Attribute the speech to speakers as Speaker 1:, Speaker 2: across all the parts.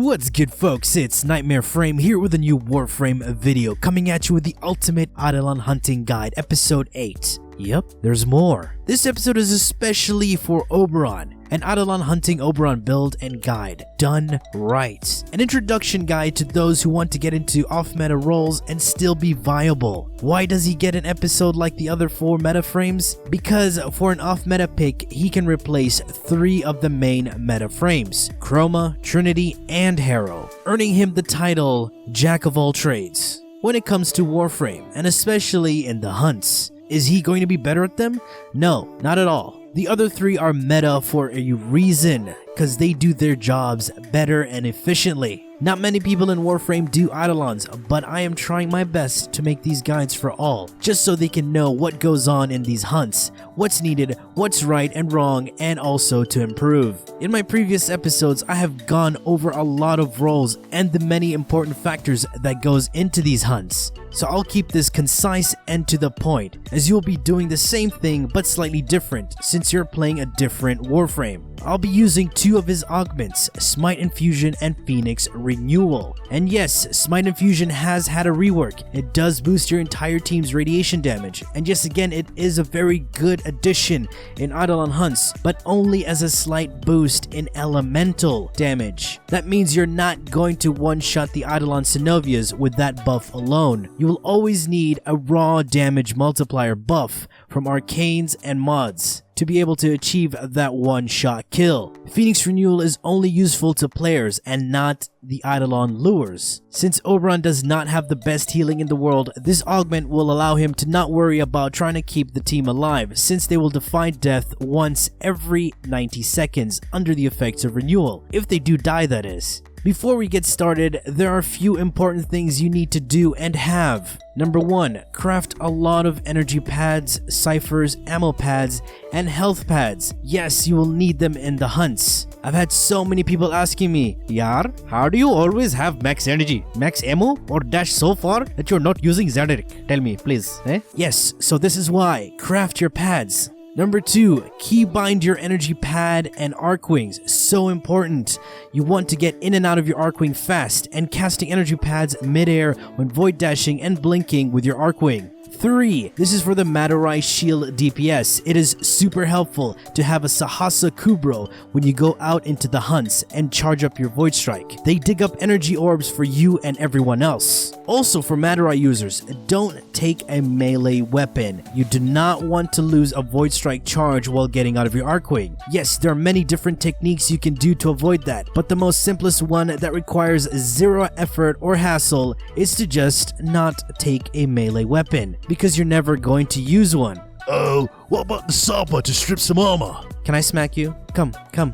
Speaker 1: What's good, folks? It's KnightmareFrame here with a new WARFRAME video, coming at you with the ultimate Eidolon Hunting guide, episode 8. Yep, there's more. This episode is especially for Oberon, an Eidolon Hunting Oberon build and guide, done right. An introduction guide to those who want to get into off-meta roles and still be viable. Why does he get an episode like the other 4 meta frames? Because for an off-meta pick, he can replace 3 of the main meta frames, CHROMA, TRINITY, and HARROW, earning him the title Jack of all trades. When it comes to WARFRAME, and especially in the hunts, is he going to be better at them? No, not at all. The other 3 are meta for a reason, because they do their jobs better and efficiently. Not many people in WARFRAME do Eidolons, but I am trying my best to make these guides for all, just so they can know what goes on in these hunts, what's needed, what's right and wrong, and also to improve. In my previous episodes, I have gone over a lot of roles and the many important factors that goes into these hunts. So I'll keep this concise and to the point, as you'll be doing the same thing but slightly different since you're playing a different WARFRAME. I'll be using 2 of his augments, Smite Infusion and Phoenix Renewal. And yes, Smite Infusion has had a rework. It does boost your entire team's radiation damage. And yes, again, it is a very good addition in Eidolon hunts, but only as a slight boost in elemental damage. That means you're not going to one-shot the Eidolon Synovias with that buff alone. You will always need a raw damage multiplier buff from arcanes and mods to be able to achieve that one-shot kill. Phoenix Renewal is only useful to players and not the Eidolon lures. Since Oberon does not have the best healing in the world, this augment will allow him to not worry about trying to keep the team alive, since they will defy death once every 90 seconds under the effects of renewal, if they do die, that is. Before we get started, there are a few important things you need to do and have. Number 1, craft a lot of energy pads, ciphers, ammo pads, and health pads. Yes, you will need them in the hunts. I've had so many people asking me, Yaar, how do you always have max energy, max ammo, or dash so far that you're not using Zederic? Tell me, please. Yes, so this is why. Craft your pads. Number 2, keybind your energy pad and arc wings. So important. You want to get in and out of your arc wing fast, and casting energy pads midair when void dashing and blinking with your arc wing. 3. This is for the Madurai Shield DPS. It is super helpful to have a Sahasa Kubro when you go out into the hunts and charge up your Void Strike. They dig up energy orbs for you and everyone else. Also for Madurai users, don't take a melee weapon. You do not want to lose a Void Strike charge while getting out of your Arcwing. Yes, there are many different techniques you can do to avoid that, but the most simplest one that requires 0 effort or hassle is to just not take a melee weapon, because you're never going to use one.
Speaker 2: Oh, what about the Sapa to strip some armor?
Speaker 1: Can I smack you? Come,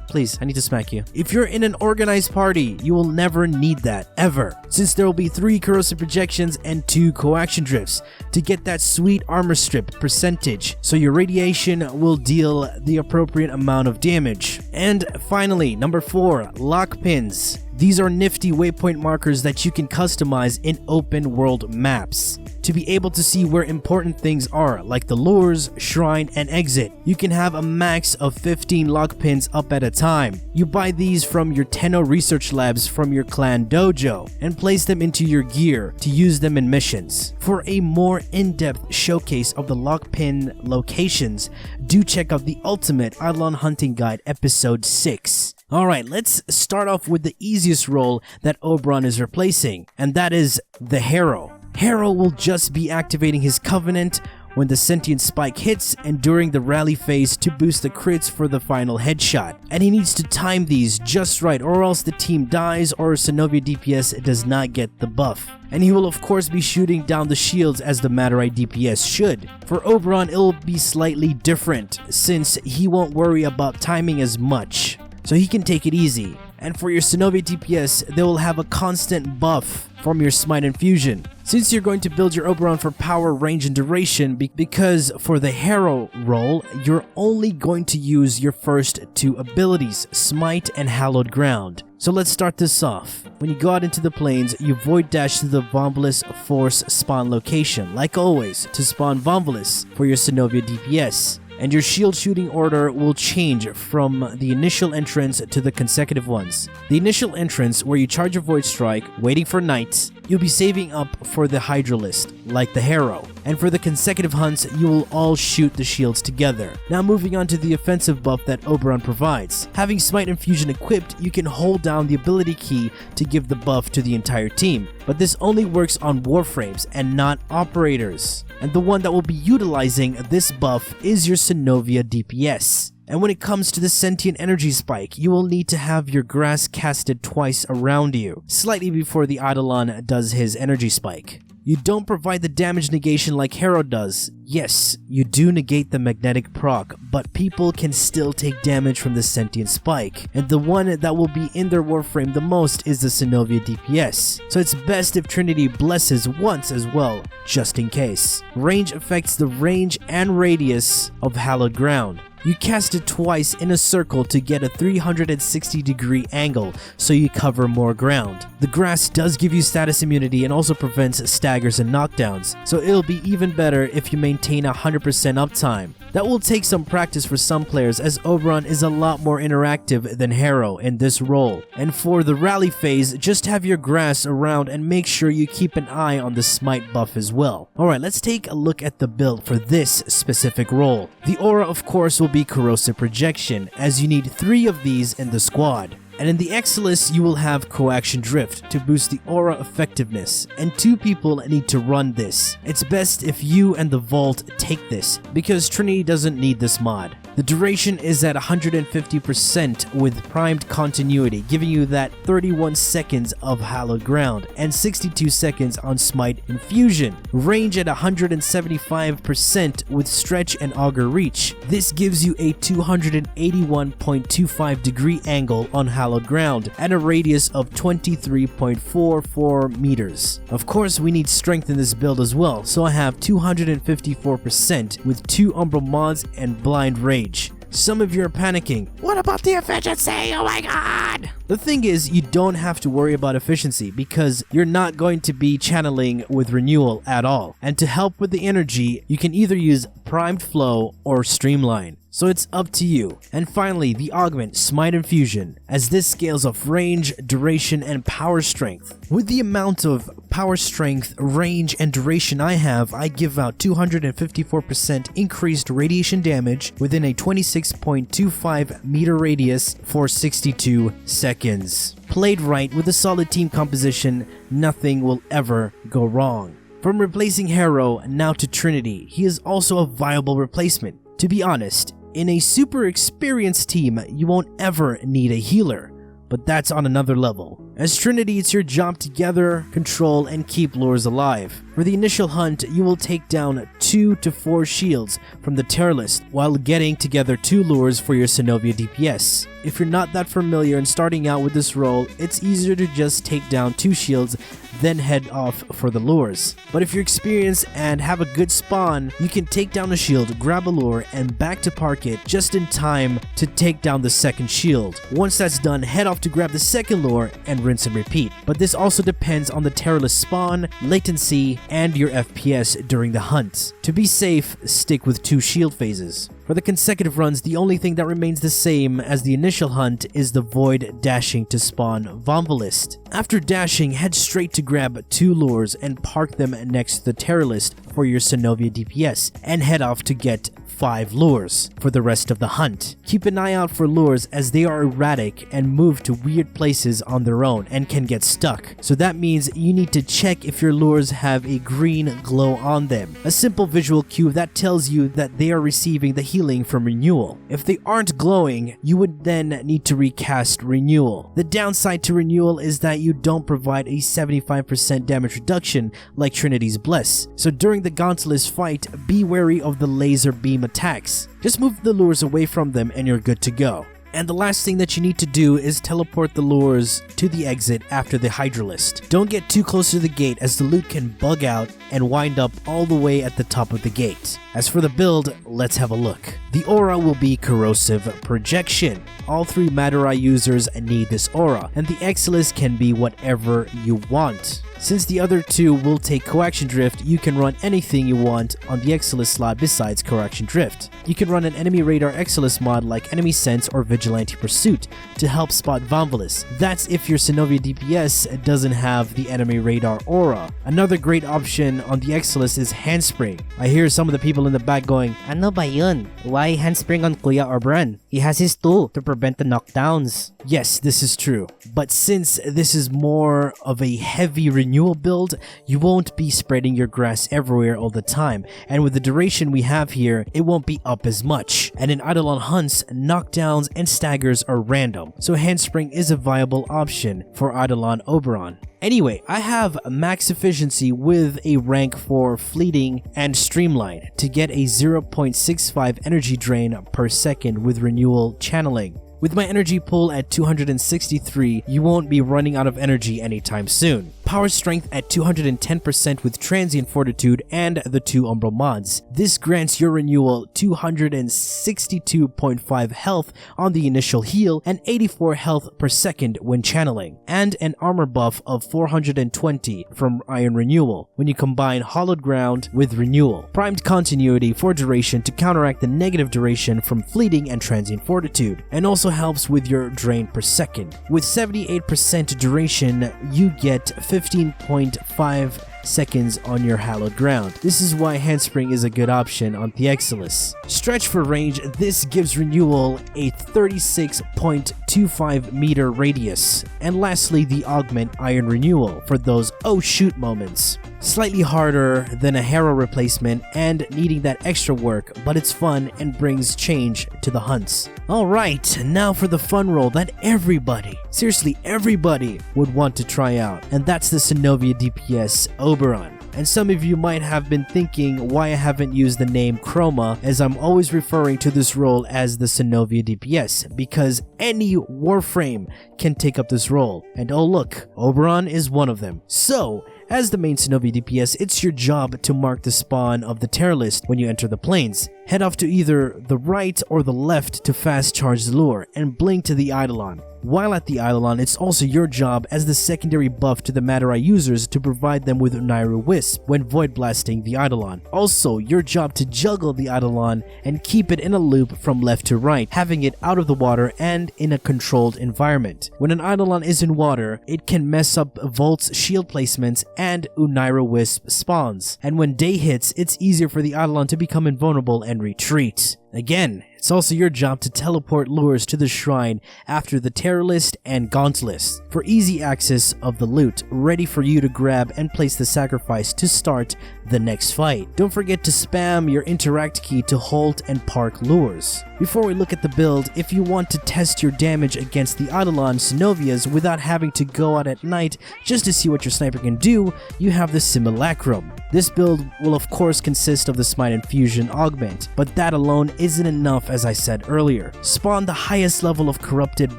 Speaker 1: please, I need to smack you. If you're in an organized party, you will never need that, ever, since there will be 3 corrosive projections and 2 coaction drifts to get that sweet armor strip percentage, so your radiation will deal the appropriate amount of damage. And finally, number 4, lock pins. These are nifty waypoint markers that you can customize in open world maps to be able to see where important things are, like the lures, shrine, and exit. You can have a max of 15 lock pins up at a time. You buy these from your Tenno research labs from your clan dojo and place them into your gear to use them in missions. For a more in-depth showcase of the lock pin locations, do check out the Ultimate Eidolon Hunting Guide episode 6. Alright, let's start off with the easiest role that Oberon is replacing, and that is the HARROW. HARROW will just be activating his Covenant when the Sentient Spike hits and during the rally phase to boost the crits for the final headshot. And he needs to time these just right, or else the team dies or Synovia DPS does not get the buff. And he will of course be shooting down the shields as the Madurai DPS should. For Oberon, it'll be slightly different, since he won't worry about timing as much, so he can take it easy. And for your Synovia DPS, they will have a constant buff from your Smite Infusion. Since you're going to build your Oberon for power, range, and duration, because for the HARROW role, you're only going to use your first 2 abilities, Smite and Hallowed Ground. So let's start this off. When you go out into the plains, you void dash to the Vomvalus Force spawn location, like always, to spawn Vomvalus for your Synovia DPS. and your shield shooting order will change from the initial entrance to the consecutive ones. The initial entrance, where you charge a Void Strike, waiting for knights, you'll be saving up for the Hydralist, like the Harrow. And for the consecutive hunts, you will all shoot the shields together. Now moving on to the offensive buff that Oberon provides. Having Smite Infusion equipped, you can hold down the ability key to give the buff to the entire team. But this only works on Warframes and not Operators. And the one that will be utilizing this buff is your Synovia DPS. And when it comes to the Sentient Energy Spike, you will need to have your grass casted twice around you, slightly before the Eidolon does his energy spike. You don't provide the damage negation like Harrow does. Yes, you do negate the magnetic proc, but people can still take damage from the Sentient Spike, and the one that will be in their Warframe the most is the Synovia DPS, so it's best if Trinity blesses once as well, just in case. Range affects the range and radius of Hallowed Ground. You cast it twice in a circle to get a 360-degree angle, so you cover more ground. The grass does give you status immunity and also prevents staggers and knockdowns, so it'll be even better if you maintain 100% uptime. That will take some practice for some players, as Oberon is a lot more interactive than Harrow in this role. And for the rally phase, just have your grass around and make sure you keep an eye on the smite buff as well. Alright, let's take a look at the build for this specific role. The aura, of course, will be Corrosive Projection, as you need 3 of these in the squad. And in the Exilis, you will have Coaction Drift to boost the aura effectiveness, and 2 people need to run this. It's best if you and the Vault take this, because Trinity doesn't need this mod. The duration is at 150% with primed continuity, giving you that 31 seconds of Hallowed Ground and 62 seconds on Smite Infusion. Range at 175% with Stretch and Augur Reach. This gives you a 281.25 degree angle on Hallowed Ground and a radius of 23.44 meters. Of course, we need strength in this build as well, so I have 254% with 2 Umbral mods and Blind Rage. Some of you are panicking. What about the efficiency? Oh my god! The thing is, you don't have to worry about efficiency because you're not going to be channeling with Renewal at all. And to help with the energy, you can either use Primed Flow or Streamline. So it's up to you. And finally, the augment Smite Infusion, as this scales of range, duration, and power strength. With the amount of power strength, range, and duration I have, I give out 254% increased radiation damage within a 26.25 meter radius for 62 seconds. Played right with a solid team composition, nothing will ever go wrong. From replacing Harrow now to Trinity, he is also a viable replacement. To be honest, in a super experienced team, you won't ever need a healer, but that's on another level. As Trinity, it's your job to gather, control, and keep lures alive. For the initial hunt, you will take down 2 to 4 shields from the tier list while getting together 2 lures for your Synovia DPS. If you're not that familiar and starting out with this role, it's easier to just take down 2 shields then head off for the lures. But if you're experienced and have a good spawn, you can take down a shield, grab a lure, and back to park it just in time to take down the second shield. Once that's done, head off to grab the second lure and rinse and repeat. But this also depends on the terrorless spawn, latency, and your FPS during the hunt. To be safe, stick with 2 shield phases. For the consecutive runs, the only thing that remains the same as the initial hunt is the Void dashing to spawn Vomvalist. After dashing, head straight to grab 2 lures and park them next to the terror list for your Synovia DPS, and head off to get 5 lures for the rest of the hunt. Keep an eye out for lures, as they are erratic and move to weird places on their own and can get stuck. So that means you need to check if your lures have a green glow on them. A simple visual cue that tells you that they are receiving the healing from Renewal. If they aren't glowing, you would then need to recast Renewal. The downside to Renewal is that you don't provide a 75% damage reduction like Trinity's Bless. So during the Gauntless fight, be wary of the laser beam attacks. Just move the lures away from them and you're good to go. And the last thing that you need to do is teleport the lures to the exit after the Hydralist. Don't get too close to the gate, as the loot can bug out and wind up all the way at the top of the gate. As for the build, let's have a look. The aura will be Corrosive Projection. All 3 Matter Eye users need this aura, and the Exilis can be whatever you want. Since the other two will take Coaction Drift, you can run anything you want on the Exilus slot besides Coaction Drift. You can run an enemy radar Exilus mod like Enemy Sense or Vigilante Pursuit to help spot Vomvalis. That's if your Synovia DPS doesn't have the enemy radar aura. Another great option on the Exilus is Handspring. I hear some of the people in the back going, "Ano ba yun? Why Handspring on Kuya Oberon? He has his tool to prevent the knockdowns." Yes, this is true. But since this is more of a heavy renewal build, you won't be spreading your grass everywhere all the time, and with the duration we have here, it won't be up as much. And in Eidolon hunts, knockdowns and staggers are random, so Handspring is a viable option for Eidolon Oberon. Anyway, I have max efficiency with a rank 4 fleeting and streamline to get a 0.65 energy drain per second with renewal channeling. With my energy pool at 263, you won't be running out of energy anytime soon. Power strength at 210% with transient fortitude and the 2 umbral mods. This grants your renewal 262.5 health on the initial heal and 84 health per second when channeling, and an armor buff of 420 from Iron Renewal when you combine Hollowed Ground with Renewal. Primed continuity for duration to counteract the negative duration from fleeting and transient fortitude, and also helps with your drain per second. With 78% duration, you get 15.5 seconds on your hallowed ground. This is why Handspring is a good option on the Exilus. Stretch for range, this gives renewal a 36.25 meter radius. And lastly, the Augment Iron Renewal for those oh shoot moments. Slightly harder than a HARROW replacement and needing that extra work, but it's fun and brings change to the hunts. Alright, now for the fun roll that everybody, seriously everybody, would want to try out, and that's the Synovia DPS Oberon. And some of you might have been thinking why I haven't used the name CHROMA, as I'm always referring to this role as the Synovia DPS, because any Warframe can take up this role, and oh look, Oberon is one of them. So, as the main Synovia DPS, it's your job to mark the spawn of the terror list when you enter the plains. Head off to either the right or the left to fast charge the lure, and blink to the Eidolon. While at the Eidolon, it's also your job as the secondary buff to the Matter-Eye users to provide them with Unairu Wisp when void blasting the Eidolon. Also, your job to juggle the Eidolon and keep it in a loop from left to right, having it out of the water and in a controlled environment. When an Eidolon is in water, it can mess up Volt's shield placements and Unairu Wisp spawns, and when day hits, it's easier for the Eidolon to become invulnerable and retreat. Again, it's also your job to teleport lures to the shrine after the terror list and gaunt list for easy access of the loot, ready for you to grab and place the sacrifice to start the next fight. Don't forget to spam your interact key to halt and park lures. Before we look at the build, if you want to test your damage against the Eidolon Synovias without having to go out at night just to see what your sniper can do, you have the Simulacrum. This build will of course consist of the Smite and Fusion augment, but that alone isn't enough, as I said earlier. Spawn the highest level of corrupted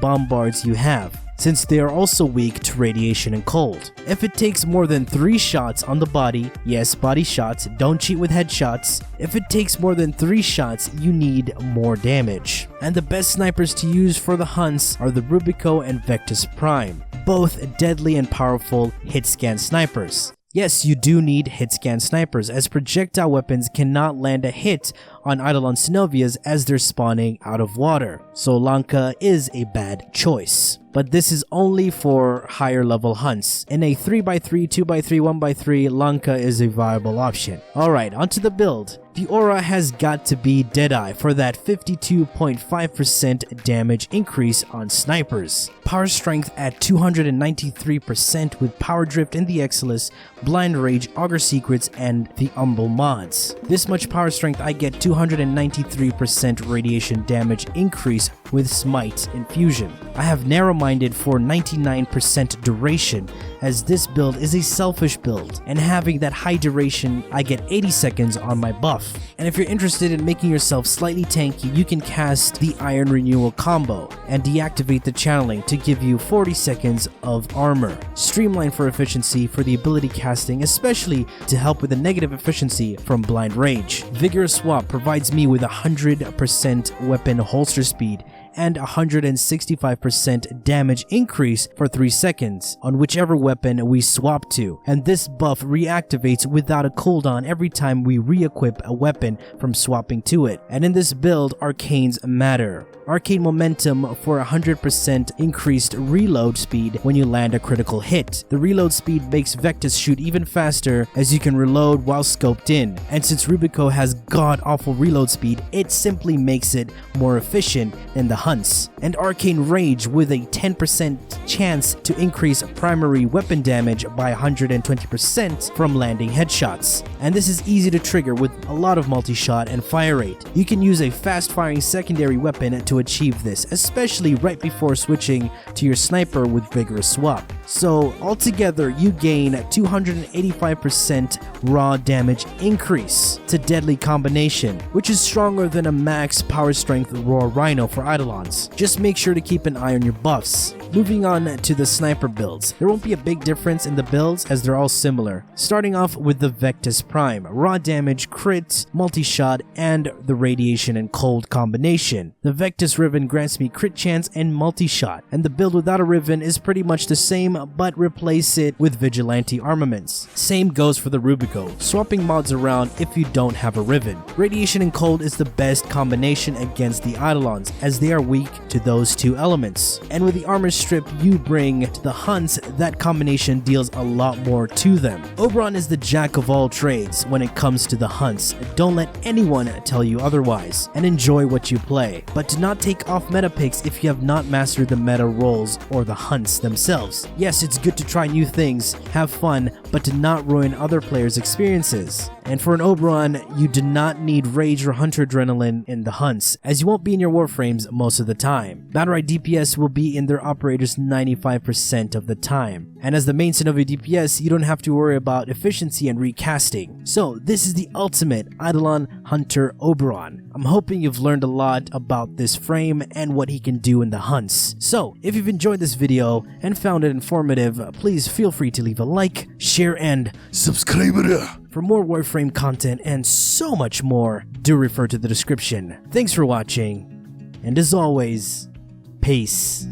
Speaker 1: bombards you have, since they are also weak to radiation and cold. If it takes more than 3 shots on the body, yes, body shots, don't cheat with headshots. If it takes more than 3 shots, you need more damage. And the best snipers to use for the hunts are the Rubico and Vectus Prime, both deadly and powerful hit scan snipers. Yes, you do need hit scan snipers, as projectile weapons cannot land a hit on Eidolon Synovias as they're spawning out of water, so Lanka is a bad choice. But this is only for higher level hunts. In a 3x3, 2x3, 1x3, Lanka is a viable option. Alright, onto the build. The aura has got to be Deadeye for that 52.5% damage increase on snipers. Power strength at 293% with Power Drift in the Exilus, Blind Rage, Augur Secrets, and the Umbral mods. This much power strength, I get 293% radiation damage increase with Smite Infusion. I have Narrow-Minded for 99% duration, as this build is a selfish build, and having that high duration, I get 80 seconds on my buff. And if you're interested in making yourself slightly tanky, you can cast the Iron Renewal combo and deactivate the channeling to give you 40 seconds of armor. Streamline for efficiency for the ability casting, especially to help with the negative efficiency from Blind Rage. Vigorous Swap provides me with 100% weapon holster speed and 165% damage increase for 3 seconds on whichever weapon we swap to, and this buff reactivates without a cooldown every time we re-equip a weapon from swapping to it. And in this build, arcanes matter. Arcane momentum for 100% increased reload speed when you land a critical hit. The reload speed makes Vectis shoot even faster as you can reload while scoped in, and since Rubico has god-awful reload speed, it simply makes it more efficient than the Hunts. And Arcane Rage with a 10% chance to increase primary weapon damage by 120% from landing headshots. And this is easy to trigger with a lot of multi-shot and fire rate. You can use a fast-firing secondary weapon to achieve this, especially right before switching to your sniper with Vigorous Swap. So altogether, you gain 285% raw damage increase to Deadly Combination, which is stronger than a max power strength Raw Rhino for Eidolons. Just make sure to keep an eye on your buffs. Moving on to the sniper builds. There won't be a big difference in the builds as they're all similar. Starting off with the Vectis Prime, raw damage, crit, multi-shot, and the radiation and cold combination. The Vectis Riven grants me crit chance and multi-shot, and the build without a Riven is pretty much the same, but replace it with Vigilante armaments. Same goes for the Rubico, swapping mods around if you don't have a Riven. Radiation and cold is the best combination against the Eidolons as they are weak to those two elements. And with the armor strip you bring to the Hunts, that combination deals a lot more to them. Oberon is the jack of all trades when it comes to the Hunts. Don't let anyone tell you otherwise, and enjoy what you play. But do not take off meta picks if you have not mastered the meta roles or the Hunts themselves. Yes, it's good to try new things, have fun, but to not ruin other players' experiences. And for an Oberon, you do not need Rage or Hunter Adrenaline in the Hunts, as you won't be in your Warframes most of the time. Battle Ride DPS will be in their operators 95% of the time. And as the main Zenobia DPS, you don't have to worry about efficiency and recasting. So this is the ultimate Eidolon Hunter Oberon. I'm hoping you've learned a lot about this frame and what he can do in the Hunts. So if you've enjoyed this video and found it informative, please feel free to leave a like, share, and
Speaker 2: subscribe.
Speaker 1: For more Warframe content and so much more, do refer to the description. Thanks for watching, and as always, peace.